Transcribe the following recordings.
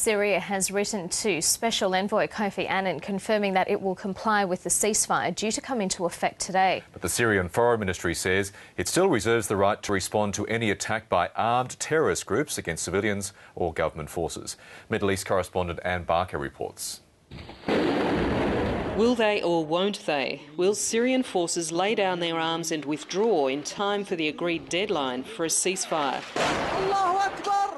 Syria has written to Special Envoy Kofi Annan confirming that it will comply with the ceasefire due to come into effect today. But the Syrian Foreign Ministry says it still reserves the right to respond to any attack by armed terrorist groups against civilians or government forces. Middle East correspondent Ann Barker reports. Will they or won't they? Will Syrian forces lay down their arms and withdraw in time for the agreed deadline for a ceasefire?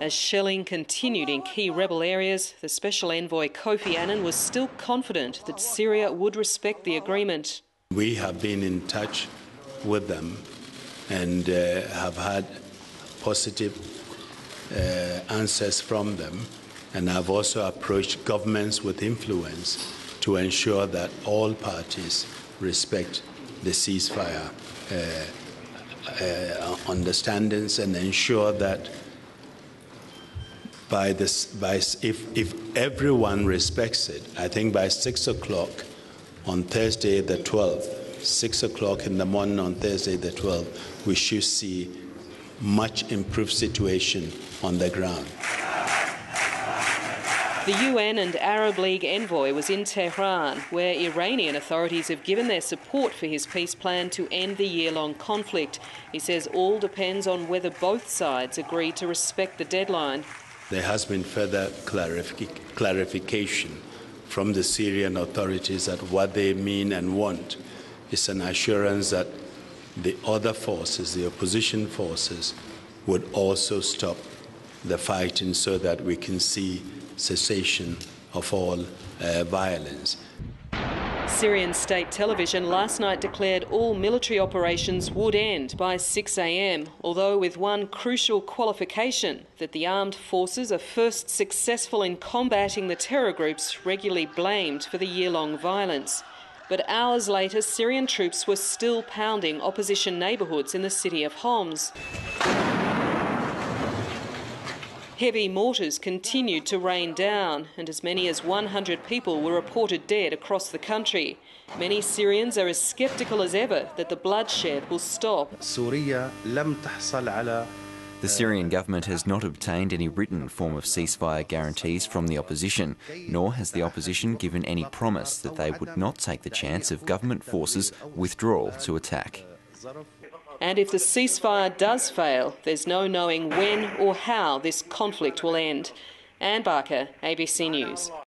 As shelling continued in key rebel areas, the Special Envoy Kofi Annan was still confident that Syria would respect the agreement. We have been in touch with them and have had positive answers from them, and have also approached governments with influence to ensure that all parties respect the ceasefire understandings and ensure that if everyone respects it, I think by 6 o'clock on Thursday the 12th, 6 o'clock in the morning on Thursday the 12th, we should see much improved situation on the ground. The UN and Arab League envoy was in Tehran, where Iranian authorities have given their support for his peace plan to end the year-long conflict. He says all depends on whether both sides agree to respect the deadline. There has been further clarification from the Syrian authorities that what they mean and want is an assurance that the other forces, the opposition forces, would also stop the fighting so that we can see cessation of all violence. Syrian state television last night declared all military operations would end by 6 a.m, although with one crucial qualification, that the armed forces are first successful in combating the terror groups regularly blamed for the year-long violence. But hours later, Syrian troops were still pounding opposition neighbourhoods in the city of Homs. Heavy mortars continued to rain down, and as many as 100 people were reported dead across the country. Many Syrians are as sceptical as ever that the bloodshed will stop. The Syrian government has not obtained any written form of ceasefire guarantees from the opposition, nor has the opposition given any promise that they would not take the chance of government forces' withdrawal to attack. And if the ceasefire does fail, there's no knowing when or how this conflict will end. Ann Barker, ABC News.